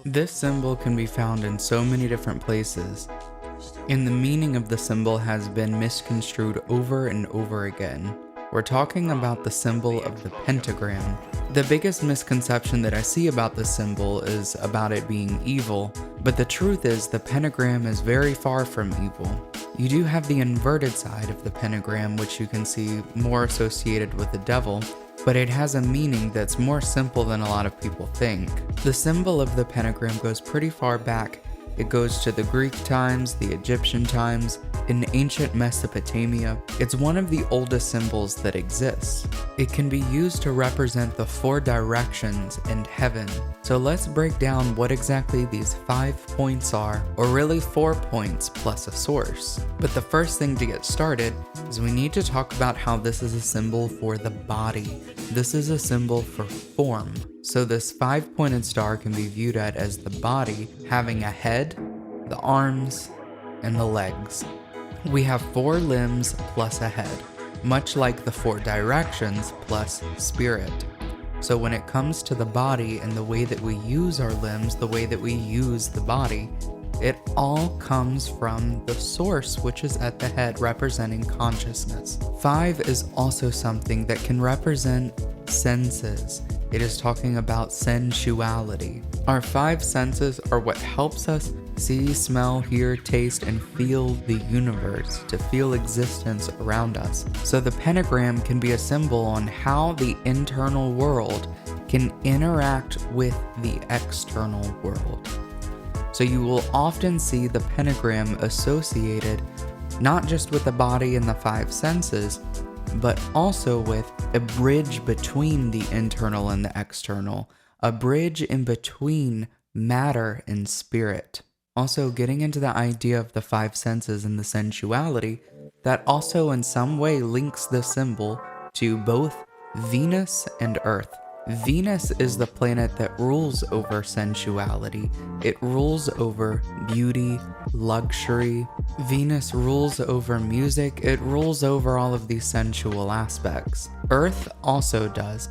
This symbol can be found in so many different places, and the meaning of the symbol has been misconstrued over and over again. We're talking about the symbol of the pentagram. The biggest misconception that I see about this symbol is about it being evil, but the truth is the pentagram is very far from evil. You do have the inverted side of the pentagram, which you can see more associated with the devil, but it has a meaning that's more simple than a lot of people think. The symbol of the pentagram goes pretty far back. It goes to the Greek times, the Egyptian times, in ancient Mesopotamia. It's one of the oldest symbols that exists. It can be used to represent the 4 directions in heaven. So let's break down what exactly these 5 points are, or really 4 points plus a source. But the first thing to get started is we need to talk about how this is a symbol for the body. This is a symbol for form. So this 5-pointed star can be viewed at as the body having a head, the arms, and the legs. We have 4 limbs plus a head, much like the 4 directions plus spirit. So when it comes to the body and the way that we use our limbs, the way that we use the body, it all comes from the source, which is at the head, representing consciousness. 5 is also something that can represent senses. It is talking about sensuality. Our 5 senses are what helps us see, smell, hear, taste, and feel the universe, to feel existence around us. So the pentagram can be a symbol on how the internal world can interact with the external world. So you will often see the pentagram associated not just with the body and the 5 senses, but also with a bridge between the internal and the external, a bridge in between matter and spirit. Also, getting into the idea of the 5 senses and the sensuality, that also in some way links the symbol to both Venus and Earth. Venus is the planet that rules over sensuality. It rules over beauty, luxury. Venus rules over music. It rules over all of these sensual aspects. Earth also does.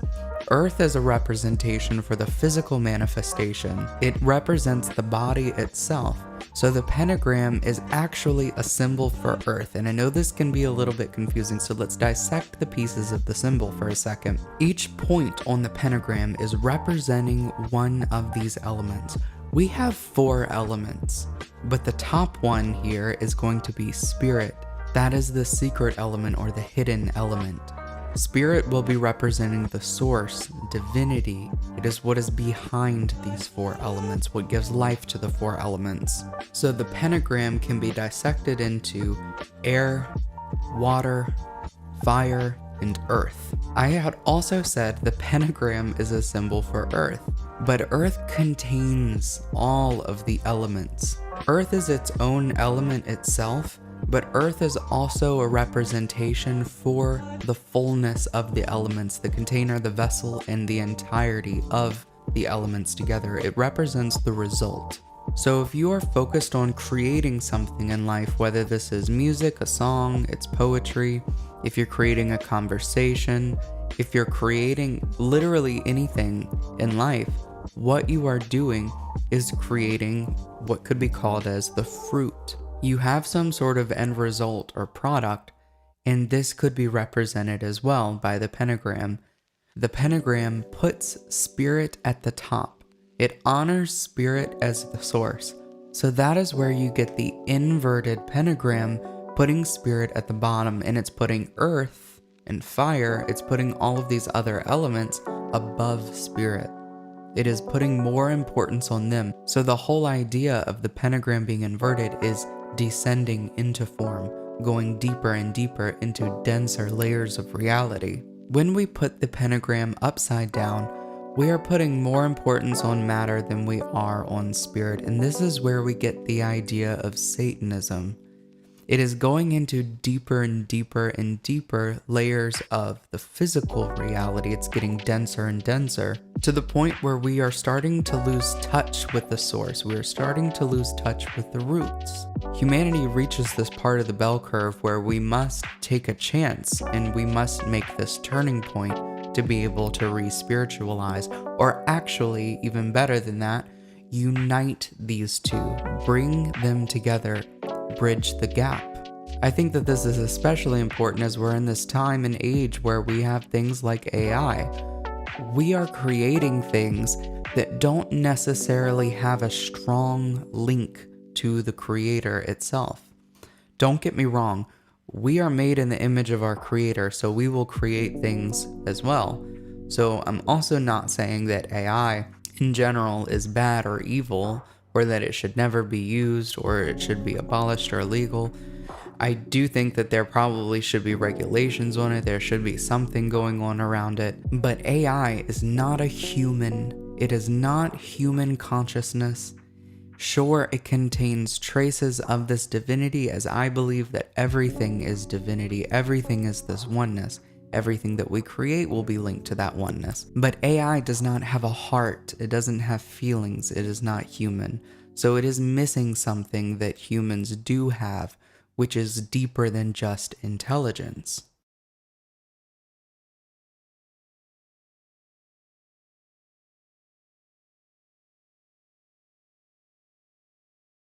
Earth is a representation for the physical manifestation. It represents the body itself. So the pentagram is actually a symbol for Earth, and I know this can be a little bit confusing, so let's dissect the pieces of the symbol for a second. Each point on the pentagram is representing one of these elements. We have 4 elements, but the top one here is going to be spirit. That is the secret element or the hidden element. Spirit will be representing the source, divinity. It is what is behind these 4 elements, what gives life to the 4 elements. So the pentagram can be dissected into air, water, fire, and earth. I had also said the pentagram is a symbol for Earth, but Earth contains all of the elements. Earth is its own element itself, but Earth is also a representation for the fullness of the elements, the container, the vessel, and the entirety of the elements together. It represents the result. So if you are focused on creating something in life, whether this is music, a song, it's poetry, if you're creating a conversation, if you're creating literally anything in life, what you are doing is creating what could be called as the fruit. You have some sort of end result or product, and this could be represented as well by the pentagram. The pentagram puts spirit at the top. It honors spirit as the source. So that is where you get the inverted pentagram, putting spirit at the bottom, and it's putting earth and fire, it's putting all of these other elements above spirit. It is putting more importance on them. So the whole idea of the pentagram being inverted is descending into form, going deeper and deeper into denser layers of reality. When we put the pentagram upside down, we are putting more importance on matter than we are on spirit, and this is where we get the idea of Satanism. It is going into deeper and deeper and deeper layers of the physical reality. It's getting denser and denser to the point where we are starting to lose touch with the source. We are starting to lose touch with the roots. Humanity reaches this part of the bell curve where we must take a chance and we must make this turning point to be able to re-spiritualize, or actually, even better than that, unite these two, bring them together, bridge the gap. I think that this is especially important as we're in this time and age where we have things like AI. We are creating things that don't necessarily have a strong link to the creator itself. Don't get me wrong, we are made in the image of our creator, so we will create things as well. So I'm also not saying that AI in general is bad or evil, or that it should never be used, or it should be abolished or illegal. I do think that there probably should be regulations on it, there should be something going on around it, but AI is not a human. It is not human consciousness. Sure, it contains traces of this divinity, as I believe that everything is divinity, everything is this oneness. Everything that we create will be linked to that oneness. But AI does not have a heart, it doesn't have feelings, it is not human. So it is missing something that humans do have, which is deeper than just intelligence.